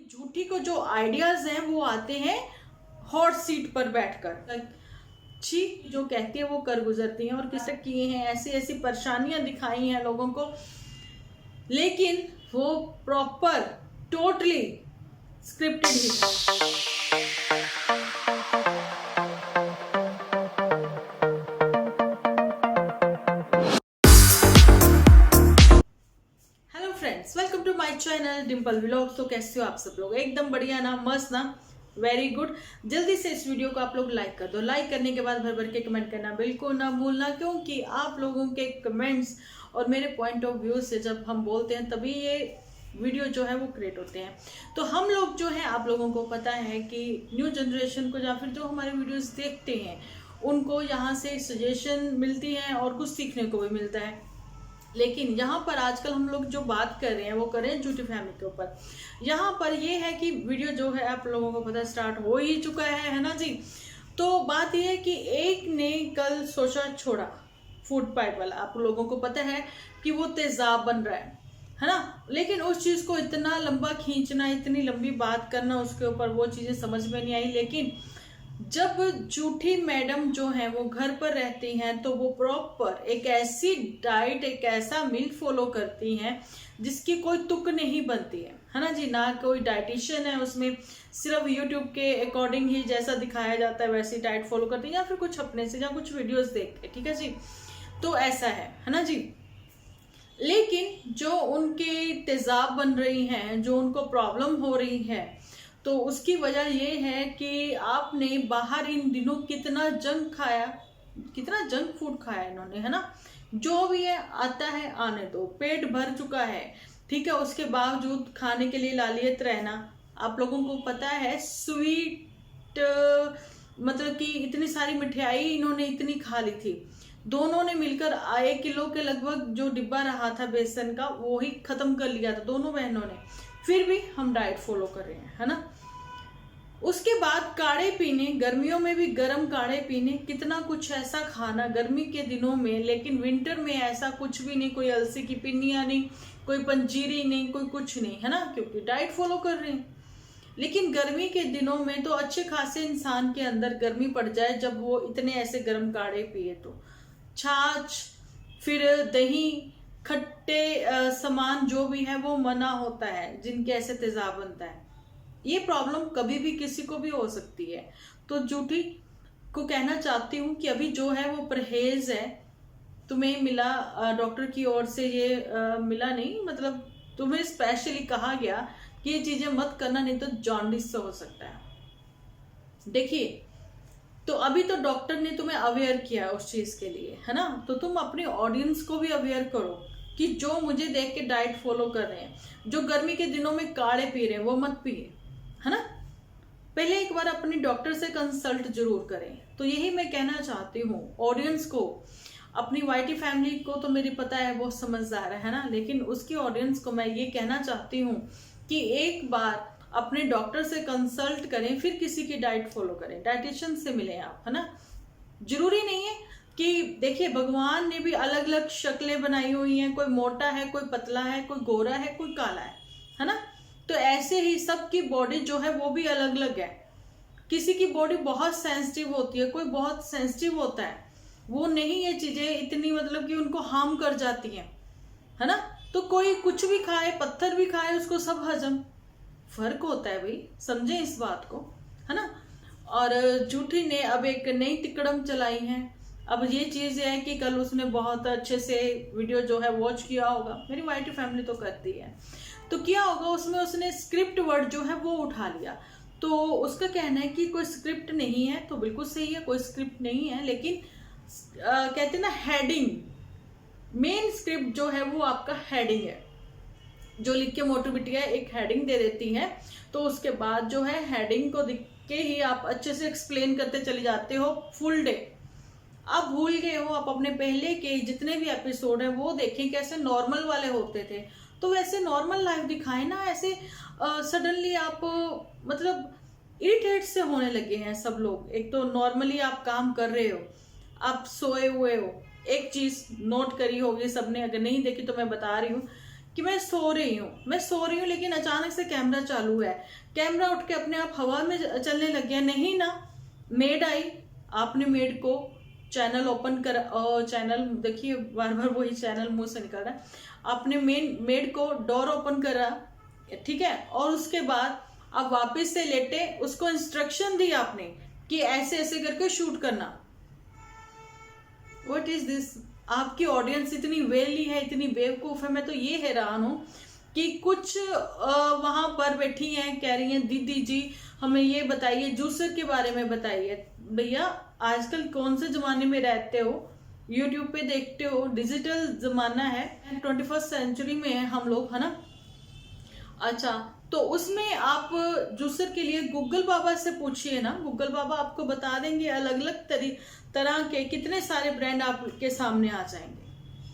झूठी को जो आइडियाज हैं वो आते हैं हॉट सीट पर बैठकर, छी जो कहती है वो कर गुजरती हैं। और किसे किए हैं ऐसी ऐसी परेशानियां दिखाई हैं लोगों को, लेकिन वो प्रॉपर टोटली स्क्रिप्टेड ही। Hello friends, welcome to my channel Dimple vlogs. तो कैसे हो आप सब लोग? एकदम बढ़िया ना, मस्त ना, वेरी गुड। जल्दी से इस वीडियो को आप लोग लाइक कर दो। लाइक करने के बाद भर भर के कमेंट करना बिल्कुल ना भूलना, क्योंकि आप लोगों के कमेंट्स और मेरे पॉइंट ऑफ व्यू से जब हम बोलते हैं तभी ये वीडियो जो है वो क्रिएट होते हैं। तो हम लोग जो है, आप लोगों को पता है कि न्यू जनरेशन को या फिर जो हमारे वीडियोस देखते हैं उनको यहाँ से सजेशन मिलती है और कुछ सीखने को भी मिलता है। लेकिन यहाँ पर आजकल हम लोग जो बात कर रहे हैं वो कर रहे हैं झूठी फैमिली के ऊपर। यहाँ पर ये है कि वीडियो जो है आप लोगों को पता स्टार्ट हो ही चुका है ना जी। तो बात ये है कि एक ने कल सोचा छोड़ा फूड पाइप वाला, आप लोगों को पता है कि वो तेजाब बन रहा है ना। लेकिन उस चीज को इतना लंबा खींचना, इतनी लंबी बात करना उसके ऊपर, वो चीजें समझ में नहीं आई। लेकिन जब झूठी मैडम जो है वो घर पर रहती हैं तो वो प्रॉपर एक ऐसी डाइट, एक ऐसा मील फॉलो करती हैं जिसकी कोई तुक नहीं बनती है ना जी। ना कोई डाइटिशियन है उसमें, सिर्फ यूट्यूब के अकॉर्डिंग ही जैसा दिखाया जाता है वैसी डाइट फॉलो करती है, या फिर कुछ अपने से या कुछ वीडियोस देख के, ठीक है जी। तो ऐसा है ना जी। लेकिन जो उनके तेजाब बन रही हैं, जो उनको प्रॉब्लम हो रही है, तो उसकी वजह ये है कि आपने बाहर इन दिनों कितना जंक खाया, कितना जंक फूड खाया इन्होंने, है ना। जो भी है आता है आने दो, पेट भर चुका है, ठीक है। उसके बावजूद खाने के लिए लालियत रहना। आप लोगों को पता है स्वीट, मतलब कि इतनी सारी मिठाई इन्होंने इतनी खा ली थी। दोनों ने मिलकर 1 किलो के लगभग जो डिब्बा रहा था बेसन का वो ही खत्म कर लिया था दोनों बहनों ने। फिर भी हम डाइट फॉलो कर रहे हैं, है ना। उसके बाद काढ़े पीने, गर्मियों में भी गर्म काढ़े पीने, कितना कुछ ऐसा खाना गर्मी के दिनों में। लेकिन विंटर में ऐसा कुछ भी नहीं, कोई अलसी की पिन्नियां नहीं, कोई पंजीरी नहीं, कोई कुछ नहीं, है ना, क्योंकि डाइट फॉलो कर रहे हैं। लेकिन गर्मी के दिनों में तो अच्छे खासे इंसान के अंदर गर्मी पड़ जाए जब वो इतने ऐसे गर्म काढ़े पिए। तो छाछ, फिर दही, खट्टे सामान जो भी है वो मना होता है जिनके ऐसे तेजाब बनता है। ये प्रॉब्लम कभी भी किसी को भी हो सकती है। तो झूठी को कहना चाहती हूँ कि अभी जो है वो परहेज है, तुम्हें मिला डॉक्टर की ओर से, ये मिला नहीं, मतलब तुम्हें स्पेशली कहा गया कि ये चीजें मत करना, नहीं तो जॉन्डिस से हो सकता है। देखिए, तो अभी तो डॉक्टर ने तुम्हें अवेयर किया उस चीज के लिए, है ना। तो तुम अपने ऑडियंस को भी अवेयर करो कि जो मुझे देख के डाइट फॉलो कर रहे हैं, जो गर्मी के दिनों में काढ़े पी रहे हैं, वो मत पिए, है ना। पहले एक बार अपने डॉक्टर से कंसल्ट जरूर करें। तो यही मैं कहना चाहती हूँ ऑडियंस को। अपनी वाईटी फैमिली को तो मेरी पता है वो समझदार है ना, लेकिन उसकी ऑडियंस को मैं ये कहना चाहती हूँ कि एक बार अपने डॉक्टर से कंसल्ट करें, फिर किसी की डाइट फॉलो करें, डाइटिशियन से मिलें आप, है ना। जरूरी नहीं है कि, देखिए, भगवान ने भी अलग अलग शक्लें बनाई हुई हैं, कोई मोटा है, कोई पतला है, कोई गोरा है, कोई काला है ना। तो ऐसे ही सबकी बॉडी जो है वो भी अलग अलग है। किसी की बॉडी बहुत सेंसिटिव होती है, कोई बहुत सेंसिटिव होता है, वो नहीं ये चीजें इतनी, मतलब कि उनको हार्म कर जाती हैं, है ना। तो कोई कुछ भी खाए, पत्थर भी खाए, उसको सब हजम, फर्क होता है भाई, समझे इस बात को, है ना। और झूठी ने अब एक नई तिकड़म चलाई है। अब ये चीज है कि कल उसने बहुत अच्छे से वीडियो जो है वॉच किया होगा, मेरी वाईटी फैमिली तो करती है, तो किया होगा, उसमें उसने स्क्रिप्ट वर्ड जो है वो उठा लिया। तो उसका कहना है कि कोई स्क्रिप्ट नहीं है, तो बिल्कुल सही है, कोई स्क्रिप्ट नहीं है। लेकिन कहते हैं ना, हेडिंग, मेन स्क्रिप्ट जो है वो आपका हेडिंग है, जो लिख के मोटू बिटिया एक हेडिंग दे देती है। तो उसके बाद जो है हेडिंग को दिख के ही आप अच्छे से एक्सप्लेन करते चले जाते हो फुल डे। आप भूल गए हो, आप अपने पहले के जितने भी एपिसोड है वो देखें, कैसे नॉर्मल वाले होते थे। तो वैसे नॉर्मल लाइफ दिखाए ना, ऐसे सडनली आप मतलब इरिटेट से होने लगे हैं सब लोग। एक तो नॉर्मली आप काम कर रहे हो, आप सोए हुए हो। एक चीज नोट करी होगी सबने, अगर नहीं देखी तो मैं बता रही हूँ कि मैं सो रही हूँ लेकिन अचानक से कैमरा चालू है, कैमरा उठ के अपने आप हवा में चलने लग गया। नहीं ना, मेड आई, आपने मेड को चैनल ओपन कर, और चैनल देखिए बार बार वही चैनल मुंह से निकल रहा है। आपने मेड को डोर ओपन करा, ठीक है, और उसके बाद आप वापस से लेटे, उसको इंस्ट्रक्शन दी आपने कि ऐसे ऐसे करके शूट करना। What is this? आपकी ऑडियंस इतनी वेली है, इतनी बेवकूफ है। मैं तो ये हैरान हूं कि कुछ वहां पर बैठी हैं, कह रही हैं दीदी जी हमें ये बताइए, जूसर के बारे में बताइए। भैया आजकल कौन से जमाने में रहते हो? यूट्यूब पे देखते हो, डिजिटल जमाना है, 21st सेंचुरी में है हम लोग, है ना। अच्छा, तो उसमें आप जूसर के लिए गूगल बाबा से पूछिए ना, गूगल बाबा आपको बता देंगे। अलग अलग तरह के कितने सारे ब्रांड आपके सामने आ जाएंगे,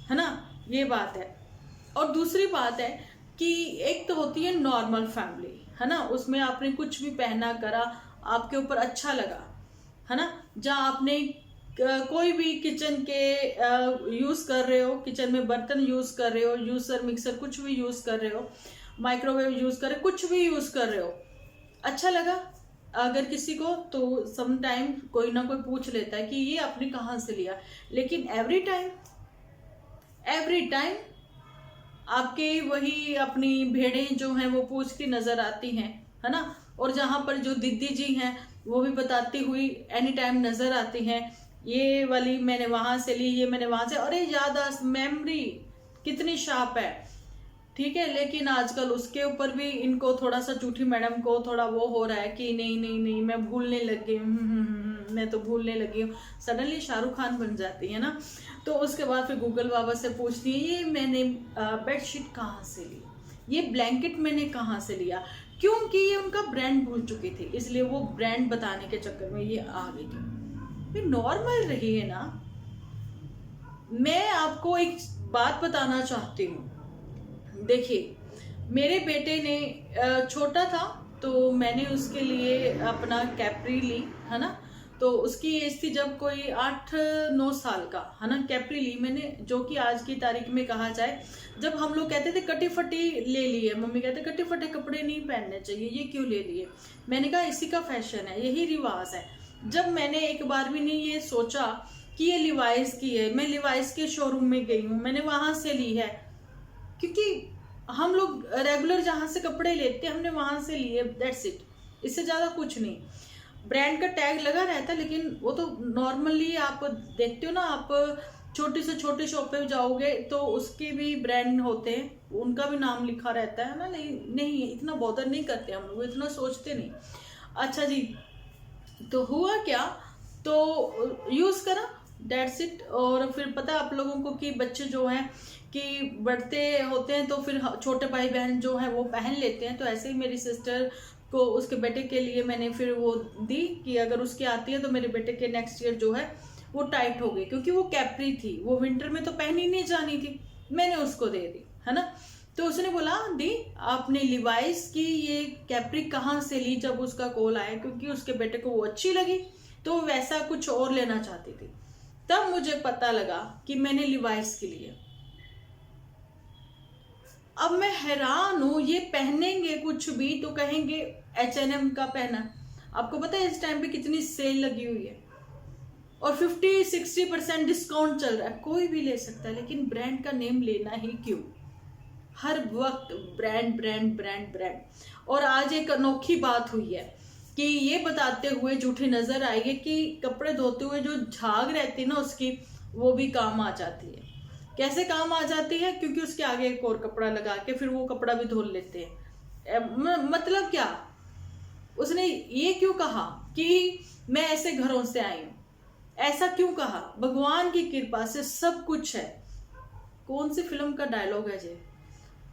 है ना। ये बात है। और दूसरी बात है कि एक तो होती है नॉर्मल फैमिली, है ना, उसमें आपने कुछ भी पहना करा, आपके ऊपर अच्छा लगा, है ना। जहाँ आपने कोई भी किचन के यूज कर रहे हो, किचन में बर्तन यूज कर रहे हो, यूसर मिक्सर कुछ भी यूज कर रहे हो, माइक्रोवेव यूज कर रहे हो, कुछ भी यूज कर रहे हो, अच्छा लगा अगर किसी को, तो सम टाइम कोई ना कोई पूछ लेता है कि ये आपने कहाँ से लिया। लेकिन एवरी टाइम आपके वही अपनी भेड़ें जो हैं वो पूछती नजर आती हैं, है ना। और जहां पर जो दीदी जी हैं वो भी बताती हुई एनी टाइम नजर आती हैं, ये वाली मैंने वहां से ली, ये मैंने वहां से। अरे याददाश्त, मेमोरी कितनी शार्प है, ठीक है। लेकिन आजकल उसके ऊपर भी इनको थोड़ा सा, झूठी मैडम को थोड़ा वो हो रहा है कि नहीं नहीं नहीं मैं भूलने लग गई हूँ, मैं तो भूलने लगी हूँ। सडनली शाहरुख खान बन जाती है ना। तो उसके बाद फिर गूगल बाबा से पूछती है ये मैंने बेडशीट कहाँ से ली, ये ब्लैंकेट मैंने कहाँ से लिया, क्योंकि ये उनका ब्रांड भूल चुकी थी, इसलिए वो ब्रांड बताने के चक्कर में ये आ गई थी। नॉर्मल रही है ना। मैं आपको एक बात बताना चाहती हूँ, देखिए मेरे बेटे ने छोटा था तो मैंने उसके लिए अपना कैप्री ली, है ना। तो उसकी एज थी जब कोई 8-9 साल का, है ना। कैप्री ली मैंने, जो कि आज की तारीख में कहा जाए, जब हम लोग कहते थे कटी फटी ले लिए, मम्मी कहते कटी फटे कपड़े नहीं पहनने चाहिए, ये क्यों ले लिए। मैंने कहा इसी का फैशन है, यही रिवाज है। जब मैंने एक बार भी नहीं ये सोचा कि ये लिवाइस की है, मैं लिवाइस के शोरूम में गई हूँ, मैंने वहां से ली है, क्योंकि हम लोग रेगुलर जहां से कपड़े लेते हैं हमने वहां से लिए, दैट्स इट, इससे ज्यादा कुछ नहीं। ब्रांड का टैग लगा रहता है, लेकिन वो तो नॉर्मली आप देखते हो ना, आप छोटे से छोटे शॉप पे जाओगे तो उसके भी ब्रांड होते हैं, उनका भी नाम लिखा रहता है ना। नहीं इतना बॉदर नहीं करते हम लोग, इतना सोचते नहीं। अच्छा जी, तो हुआ क्या, तो यूज करा, दैट्स इट। और फिर पता है आप लोगों को कि बच्चे जो हैं कि बढ़ते होते हैं तो फिर छोटे भाई बहन जो हैं वो पहन लेते हैं। तो ऐसे ही मेरी सिस्टर को उसके बेटे के लिए मैंने फिर वो दी कि अगर उसकी आती है तो मेरे बेटे के नेक्स्ट ईयर जो है वो टाइट हो गई, क्योंकि वो कैप्री थी, वो विंटर में तो पहनी नहीं जानी थी, मैंने उसको दे दी, है ना। तो उसने बोला दी आपने लिवाइस की ये कैप्री कहाँ से ली, जब उसका कॉल आया, क्योंकि उसके बेटे को वो अच्छी लगी तो वैसा कुछ और लेना चाहती थी। तब मुझे पता लगा कि मैंने लिवाइस की लिए। अब मैं हैरान हूं, ये पहनेंगे कुछ भी तो कहेंगे H&M का पहना। आपको पता है इस टाइम पे कितनी सेल लगी हुई है और 50-60% डिस्काउंट चल रहा है, कोई भी ले सकता है, लेकिन ब्रांड का नेम लेना ही क्यों, हर वक्त ब्रांड ब्रांड ब्रांड ब्रांड। और आज एक अनोखी बात हुई है कि ये बताते हुए झूठी नजर आई है कि कपड़े धोते हुए जो झाग रहती है ना उसकी, वो भी काम आ जाती है। कैसे काम आ जाती है, क्योंकि उसके आगे एक और कपड़ा लगा के फिर वो कपड़ा भी धो लेते हैं। मतलब क्या, उसने ये क्यों कहा कि मैं ऐसे घरों से आई हूं, ऐसा क्यों कहा, भगवान की कृपा से सब कुछ है। कौन सी फिल्म का डायलॉग है ये,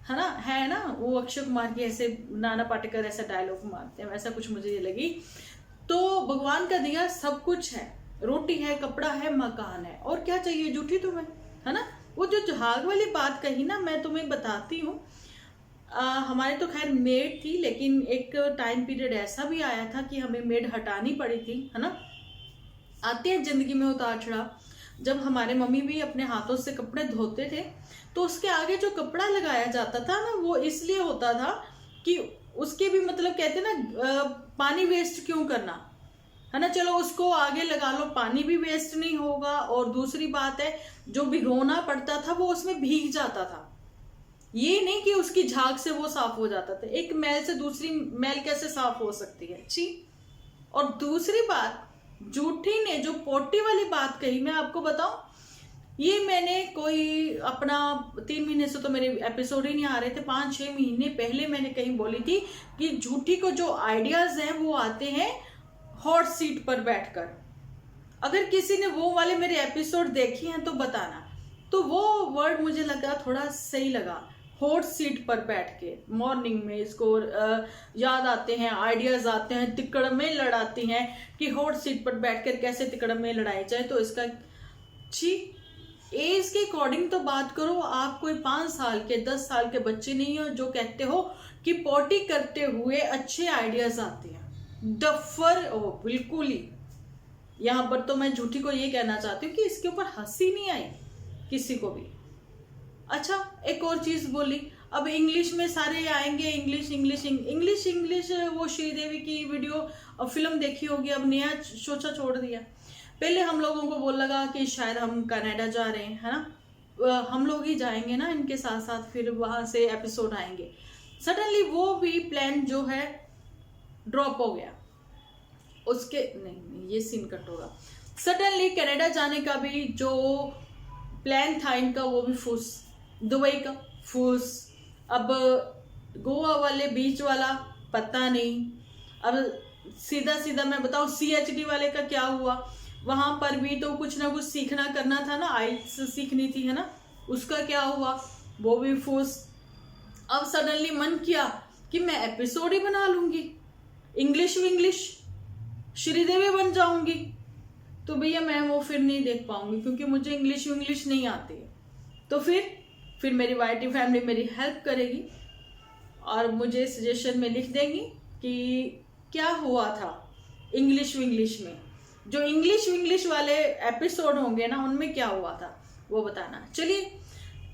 है ना, वो अक्षय कुमार की, ऐसे नाना पाटेकर ऐसा डायलॉग मारते हैं, वैसा कुछ मुझे ये लगी। तो भगवान का दिया सब कुछ है, रोटी है, कपड़ा है, मकान है, और क्या चाहिए झूठी तुम्हें, है ना। वो जो जहाग वाली बात कही ना, मैं तुम्हें बताती हूँ, हमारे तो खैर मेड थी, लेकिन एक टाइम पीरियड ऐसा भी आया था कि हमें मेड हटानी पड़ी थी, है ना। आते हैं जिंदगी में उतार चढ़ाव। जब हमारे मम्मी भी अपने हाथों से कपड़े धोते थे तो उसके आगे जो कपड़ा लगाया जाता था ना, वो इसलिए होता था कि उसके भी मतलब कहते ना पानी वेस्ट क्यों करना, है ना। चलो उसको आगे लगा लो, पानी भी वेस्ट नहीं होगा, और दूसरी बात है जो भिगोना पड़ता था वो उसमें भीग जाता था। ये नहीं कि उसकी झाग से वो साफ हो जाता था। एक मैल से दूसरी मैल कैसे साफ हो सकती है, छी। और दूसरी बात, जूठी ने जो पोटी वाली बात कही, मैं आपको बताऊं, ये मैंने कोई अपना 3 महीने से तो मेरे एपिसोड ही नहीं आ रहे थे, 5-6 महीने पहले मैंने कहीं बोली थी कि जूठी को जो आइडियाज हैं वो आते हैं हॉट सीट पर बैठकर। अगर किसी ने वो वाले मेरे एपिसोड देखे हैं तो बताना। तो वो वर्ड मुझे लगा थोड़ा सही लगा, हॉट सीट पर बैठ के मॉर्निंग में इसको याद आते हैं, आइडियाज आते हैं, तिकड़ में लड़ाती हैं कि हॉट सीट पर बैठकर कैसे तिकड़ में लड़ाई जाए। तो इसका छी, एज के अकॉर्डिंग तो बात करो। आप कोई 5 साल के 10 साल के बच्चे नहीं हो जो कहते हो कि पोटी करते हुए अच्छे आइडियाज आते हैं। डफर हो बिल्कुल ही। यहां पर तो मैं झूठी को ये कहना चाहती हूँ कि इसके ऊपर हंसी नहीं आई किसी को भी। अच्छा, एक और चीज बोली, अब इंग्लिश में सारे आएंगे, इंग्लिश इंग्लिश इंग्लिश इंग्लिश। वो श्रीदेवी की वीडियो फिल्म देखी होगी, अब नया सोचा छोड़ दिया। पहले हम लोगों को बोल लगा कि शायद हम कनाडा जा रहे हैं, है ना, हम लोग ही जाएंगे ना इनके साथ साथ, फिर वहां से एपिसोड आएंगे। सडनली वो भी प्लान जो है ड्रॉप हो गया। उसके नहीं ये सीन कट होगा। सडनली कनाडा जाने का भी जो प्लान था इनका वो भी फूस, दुबई का फूस। अब गोवा वाले बीच वाला पता नहीं। अब सीधा सीधा मैं बताऊं, CHD वाले का क्या हुआ, वहां पर भी तो कुछ ना कुछ सीखना करना था ना, आइल्स सीखनी थी, है ना, उसका क्या हुआ, वो भी फूस। अब सडनली मन किया कि मैं एपिसोड ही बना लूंगी, इंग्लिश विंग्लिश, श्रीदेवी बन जाऊंगी। तो भैया मैं वो फिर नहीं देख पाऊंगी क्योंकि मुझे इंग्लिश विंग्लिश नहीं आती है। तो फिर मेरी वाइटी फैमिली मेरी हेल्प करेगी और मुझे सजेशन में लिख देंगी कि क्या हुआ था इंग्लिश विंग्लिश में। जो इंग्लिश विंग्लिश वाले एपिसोड होंगे ना, उनमें क्या हुआ था वो बताना। चलिए,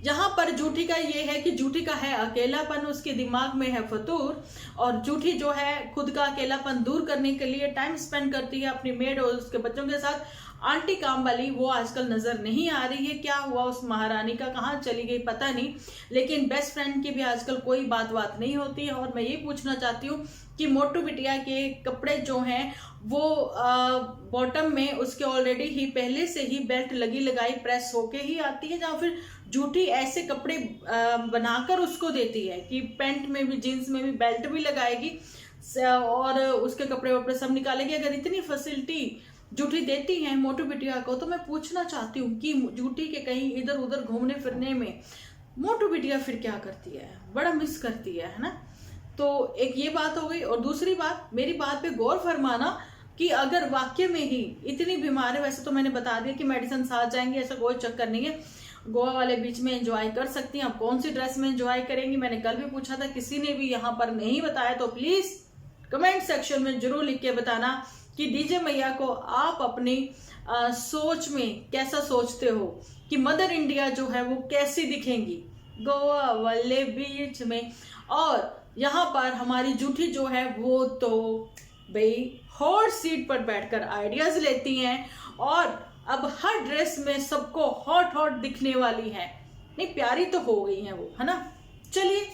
यहाँ पर जूठी का ये है कि जूठी का है अकेलापन, उसके दिमाग में है फतूर, और जूठी जो है खुद का अकेलापन दूर करने के लिए टाइम स्पेंड करती है अपनी मेड और उसके बच्चों के साथ। आंटी काम वाली वो आजकल नजर नहीं आ रही है, क्या हुआ उस महारानी का, कहाँ चली गई पता नहीं। लेकिन बेस्ट फ्रेंड की भी आजकल कोई बात नहीं होती है। और मैं ये पूछना चाहती हूँ कि मोटू बिटिया के कपड़े जो हैं वो बॉटम में उसके ऑलरेडी ही पहले से ही बेल्ट लगी लगाई प्रेस होके ही आती है, जहाँ फिर जूठी ऐसे कपड़े बनाकर उसको देती है कि पैंट में भी जीन्स में भी बेल्ट भी लगाएगी और उसके कपड़े वपड़े सब निकालेगी। अगर इतनी फैसिलिटी जूठी देती है मोटू बिटिया को, तो मैं पूछना चाहती हूँ कि जूठी के कहीं इधर उधर घूमने फिरने में मोटू बिटिया फिर क्या करती है, बड़ा मिस करती है ना। तो एक ये बात हो गई। और दूसरी बात, मेरी बात पे गौर फरमाना कि अगर वाकई में ही इतनी बीमार है, वैसे तो मैंने बता दिया कि मेडिसिन साथ जाएंगे, ऐसा कोई चक्कर नहीं है। गोवा वाले बीच में एंजॉय कर सकती हैं। आप कौन सी ड्रेस में एंजॉय करेंगी, मैंने कल भी पूछा था, किसी ने भी यहाँ पर नहीं बताया। तो प्लीज कमेंट सेक्शन में जरूर लिख के बताना कि डीजे मैया को आप अपनी सोच में कैसा सोचते हो कि मदर इंडिया जो है वो कैसी दिखेंगी गोवा वाले बीच में। और यहाँ पर हमारी जूठी जो है वो तो भाई हॉट सीट पर बैठकर आइडियाज लेती हैं और अब हर ड्रेस में सबको हॉट हॉट दिखने वाली है। नहीं, प्यारी तो हो गई है वो, है ना। चलिए,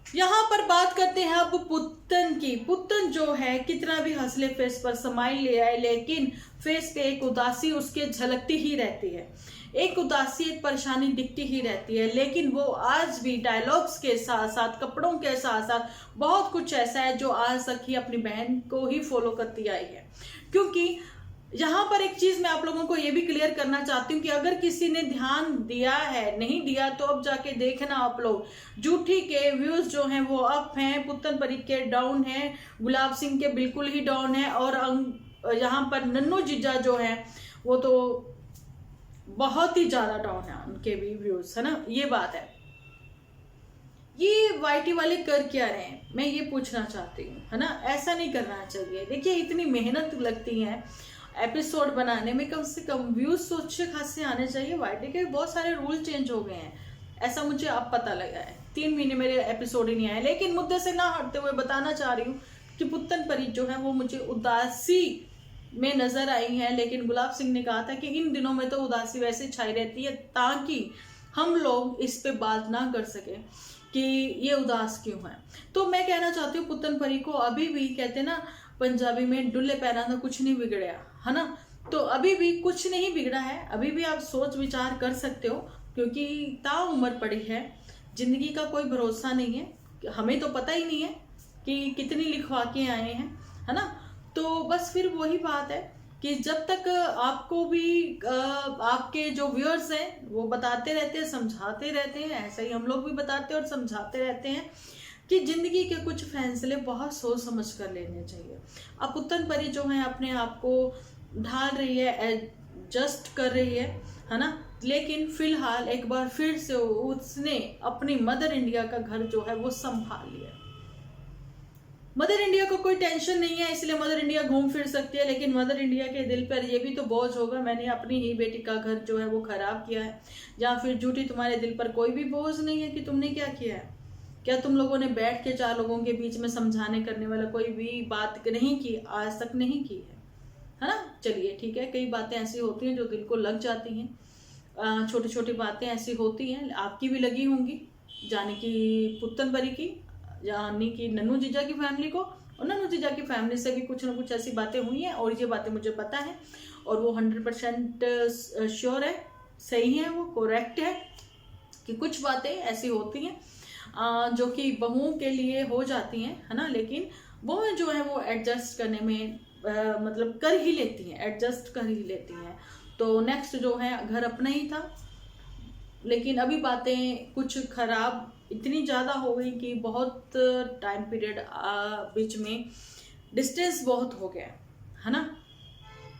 यहाँ पर बात करते हैं अब पुत्तन की। पुत्तन जो है कितना भी हंसले फेस पर स्माइल ले आए, लेकिन फेस पे एक उदासी उसके झलकती ही रहती है, एक उदासी एक परेशानी दिखती ही रहती है। लेकिन वो आज भी डायलॉग्स के साथ साथ कपड़ों के साथ साथ बहुत कुछ ऐसा है जो आज तक ही अपनी बहन को ही फॉलो करती आई है। क्योंकि यहाँ पर एक चीज मैं आप लोगों को ये भी क्लियर करना चाहती हूँ कि अगर किसी ने ध्यान दिया है, नहीं दिया तो अब जाके देखना आप लोग। जूठी के व्यूज जो हैं वो अप हैं, पुत्तन परी के डाउन है, गुलाब सिंह के बिल्कुल ही डाउन है, और यहाँ पर नन्नू जीजा जो है वो तो बहुत ही ज्यादा डाउन है, उनके भी व्यूज, है ना। ये बात है। ये वाईटी वाले कर क्या रहे हैं, मैं ये पूछना चाहती हूँ, है ना। ऐसा नहीं करना चाहिए। देखिए, इतनी मेहनत लगती है, एपिसोड बनाने में कम से कम व्यूज तो अच्छे खासे आने चाहिए। वाईटी के बहुत सारे रूल चेंज हो गए हैं, ऐसा मुझे अब पता लगा है। 3 महीने मेरे एपिसोड ही नहीं आए। लेकिन मुद्दे से ना हटते हुए बताना चाह रही हूँ कि पुत्तन परी जो है वो मुझे उदासी में नजर आई है। लेकिन गुलाब सिंह ने कहा था कि इन दिनों में तो उदासी वैसे छाई रहती है, ताकि हम लोग इस पे बात ना कर सके कि ये उदास क्यों है। तो मैं कहना चाहती हूँ पुत्तन परी को अभी भी, कहते ना पंजाबी में, डुल्ले पैना था कुछ नहीं बिगड़ा, है ना। तो अभी भी कुछ नहीं बिगड़ा है, अभी भी आप सोच विचार कर सकते हो, क्योंकि ताउम्र पड़ी है। जिंदगी का कोई भरोसा नहीं है, हमें तो पता ही नहीं है कि कितनी लिखवा के आए हैं, है ना। तो बस फिर वही बात है कि जब तक आपको भी आपके जो व्यूअर्स हैं वो बताते रहते हैं, समझाते रहते हैं, ऐसा ही हम लोग भी बताते और समझाते रहते हैं कि जिंदगी के कुछ फैसले बहुत सोच समझ कर लेने चाहिए। अब पुत्तन परी जो है अपने आप को ढाल रही है, एडजस्ट कर रही है ना। लेकिन फिलहाल एक बार फिर से उसने अपनी मदर इंडिया का घर जो है वो संभाल लिया। मदर इंडिया को कोई टेंशन नहीं है, इसलिए मदर इंडिया घूम फिर सकती है। लेकिन मदर इंडिया के दिल पर ये भी तो बोझ होगा, मैंने अपनी ही बेटी का घर जो है वो खराब किया है। या फिर झूठी तुम्हारे दिल पर कोई भी बोझ नहीं है कि तुमने क्या किया है? क्या तुम लोगों ने बैठ के 4 लोगों के बीच में समझाने करने वाला कोई भी बात नहीं की, आज तक नहीं की है ना। चलिए ठीक है, कई बातें ऐसी होती हैं जो दिल को लग जाती हैं, छोटी छोटी बातें ऐसी होती हैं, आपकी भी लगी होंगी, जाने की पुत्तन परी की, यानी कि नन्नू जीजा की फैमिली को, और नन्नू जीजा की फैमिली से भी कुछ ना कुछ ऐसी बातें हुई हैं। और ये बातें मुझे पता है और वो 100% श्योर है, सही है, वो करेक्ट है कि कुछ बातें ऐसी होती हैं जो कि बहुओं के लिए हो जाती हैं, है ना। लेकिन वो जो है वो एडजस्ट करने में मतलब कर ही लेती हैं, एडजस्ट कर ही लेती हैं। तो नेक्स्ट जो है घर अपना ही था, लेकिन अभी बातें कुछ खराब इतनी ज़्यादा हो गई कि बहुत टाइम पीरियड बीच में डिस्टेंस बहुत हो गया, है ना।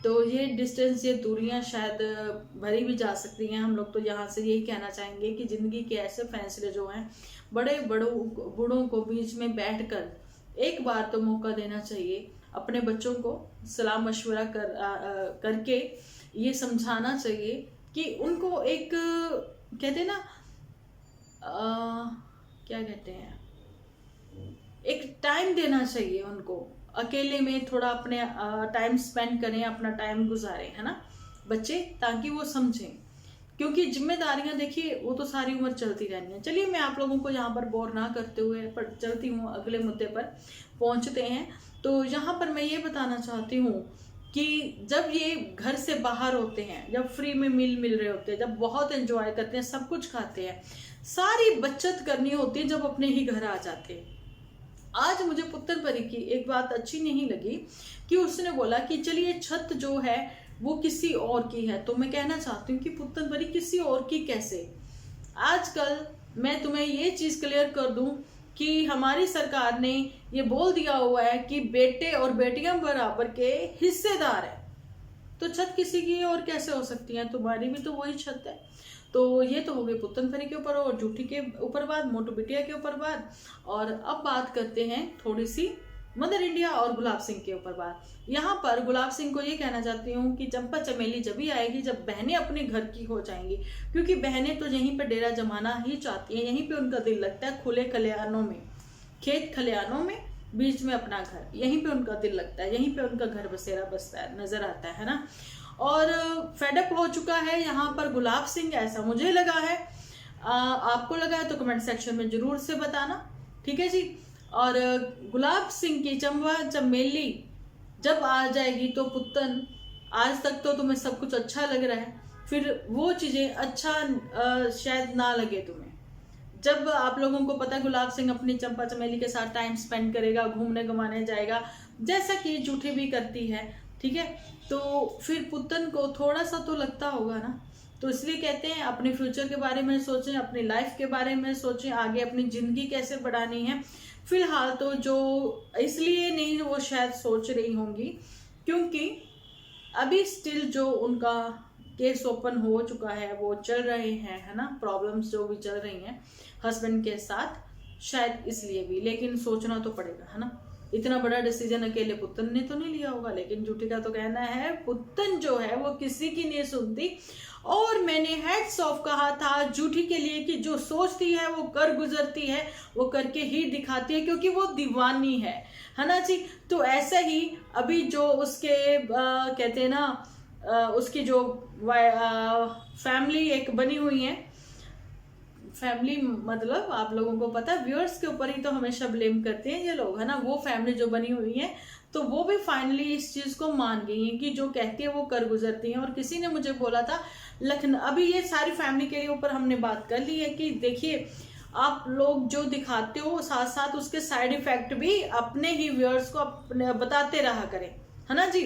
तो ये डिस्टेंस, ये दूरियां शायद भरी भी जा सकती हैं। हम लोग तो यहाँ से यही कहना चाहेंगे कि ज़िंदगी के ऐसे फैसले जो हैं बड़े बूढ़ों को बीच में बैठकर एक बार तो मौका देना चाहिए। अपने बच्चों को सलाह मशवरा करके ये समझाना चाहिए कि उनको एक, कहते हैं ना, क्या कहते हैं, एक टाइम देना चाहिए उनको। अकेले में थोड़ा अपने टाइम स्पेंड करें, अपना टाइम गुजारें, है ना बच्चे, ताकि वो समझें। क्योंकि जिम्मेदारियां देखिए वो तो सारी उम्र चलती रहनी है। चलिए मैं आप लोगों को यहाँ पर बोर ना करते हुए पर चलती हूँ, अगले मुद्दे पर पहुँचते हैं। तो यहाँ पर मैं ये बताना चाहती हूँ कि जब ये घर से बाहर होते हैं, जब फ्री में मील मिल रहे होते हैं, जब बहुत एंजॉय करते हैं, सब कुछ खाते हैं, सारी बचत करनी होती है जब अपने ही घर आ जाते हैं। आज मुझे पुत्तन परी की एक बात अच्छी नहीं लगी कि उसने बोला कि चलिए छत जो है वो किसी और की है। तो मैं कहना चाहती हूँ कि पुत्तन परी किसी और की कैसे? आजकल मैं तुम्हें ये चीज क्लियर कर दूं कि हमारी सरकार ने ये बोल दिया हुआ है कि बेटे और बेटियां बराबर के हिस्सेदार है। तो छत किसी की और कैसे हो सकती है? तुम्हारी भी तो वही छत है। तो ये तो हो गई पुत्तन परी के ऊपर और झूठी के ऊपर बात, मोटू बिटिया के ऊपर बात। और अब बात करते हैं थोड़ी सी मदर इंडिया और गुलाब सिंह के ऊपर बात। यहाँ पर गुलाब सिंह को ये कहना चाहती हूँ कि चंपा चमेली जब भी आएगी जब बहनें अपने घर की हो जाएंगी, क्योंकि बहनें तो यहीं पर डेरा जमाना ही चाहती हैं, यहीं पे उनका दिल लगता है, खुले खलिहानों में, खेत खलिहानों में, बीच में अपना घर, यहीं पे उनका दिल लगता है, यहीं पे उनका घर बसेरा बसता है, नजर आता है ना। और फेडअप हो चुका है यहाँ पर गुलाब सिंह, ऐसा मुझे लगा है। आपको लगा है तो कमेंट सेक्शन में जरूर से बताना, ठीक है जी। और गुलाब सिंह की चंपा चमेली जब आ जाएगी तो पुत्तन, आज तक तो तुम्हें सब कुछ अच्छा लग रहा है, फिर वो चीजें अच्छा शायद ना लगे तुम्हें। जब आप लोगों को पता है गुलाब सिंह अपनी चंपा चमेली के साथ टाइम स्पेंड करेगा, घूमने घुमाने जाएगा, जैसा कि झूठी भी करती है, ठीक है, तो फिर पुत्तन को थोड़ा सा तो लगता होगा ना। तो इसलिए कहते हैं अपने फ्यूचर के बारे में सोचें, अपनी लाइफ के बारे में सोचें, आगे अपनी जिंदगी कैसे बढ़ानी है। फिलहाल तो जो इसलिए नहीं वो शायद सोच रही होंगी क्योंकि अभी स्टिल जो उनका केस ओपन हो चुका है, वो चल रहे हैं, है ना, प्रॉब्लम्स जो भी चल रही हैं हस्बैंड के साथ, शायद इसलिए भी। लेकिन सोचना तो पड़ेगा, है ना। इतना बड़ा डिसीजन अकेले पुतन ने तो नहीं लिया होगा, लेकिन जूठी का तो कहना है पुतन जो है वो किसी की नहीं सुनती। और मैंने हैट्स ऑफ कहा था जूठी के लिए कि जो सोचती है वो कर गुजरती है, वो करके ही दिखाती है, क्योंकि वो दीवानी है ना जी। तो ऐसा ही अभी जो उसके कहते हैं ना उसकी जो फैमिली एक बनी हुई है, फैमिली मतलब आप लोगों को पता है व्यूअर्स के ऊपर ही तो हमेशा ब्लेम करते हैं ये लोग, है ना। वो फैमिली जो बनी हुई है तो वो भी फाइनली इस चीज को मान गई है कि जो कहती है वो कर गुजरती है। और किसी ने मुझे बोला था लखनऊ, अभी ये सारी फैमिली के लिए ऊपर हमने बात कर ली है कि देखिए आप लोग जो दिखाते हो साथ साथ उसके साइड इफेक्ट भी अपने ही व्यूअर्स को अपने बताते रहा करें, है ना जी।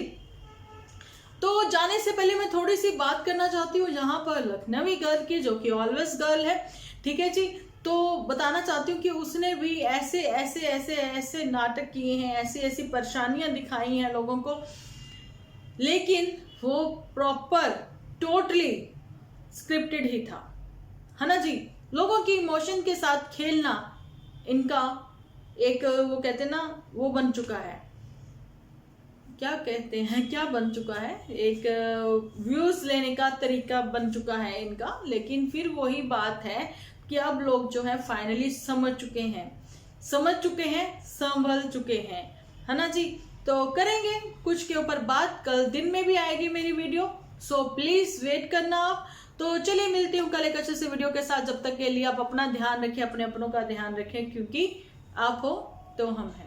तो जाने से पहले मैं थोड़ी सी बात करना चाहती हूँ यहाँ पर लखनवी गर्ल की, जो कि ऑलवेज गर्ल है, ठीक है जी। तो बताना चाहती हूँ कि उसने भी ऐसे ऐसे ऐसे ऐसे नाटक किए हैं, ऐसी ऐसी परेशानियां दिखाई हैं लोगों को, लेकिन वो प्रॉपर टोटली स्क्रिप्टेड ही था, है ना जी। लोगों की इमोशन के साथ खेलना इनका एक वो कहते हैं ना वो बन चुका है, क्या कहते हैं, क्या बन चुका है, एक व्यूज लेने का तरीका बन चुका है इनका। लेकिन फिर वही बात है कि अब लोग जो है फाइनली समझ चुके हैं, संभल चुके हैं, है ना जी। तो करेंगे कुछ के ऊपर बात, कल दिन में भी आएगी मेरी वीडियो, सो प्लीज वेट करना आप। तो चलिए मिलती हूँ कल एक अच्छे से वीडियो के साथ। जब तक के लिए आप अपना ध्यान रखें, अपने अपनों का ध्यान रखें, क्योंकि आप हो तो हम हैं।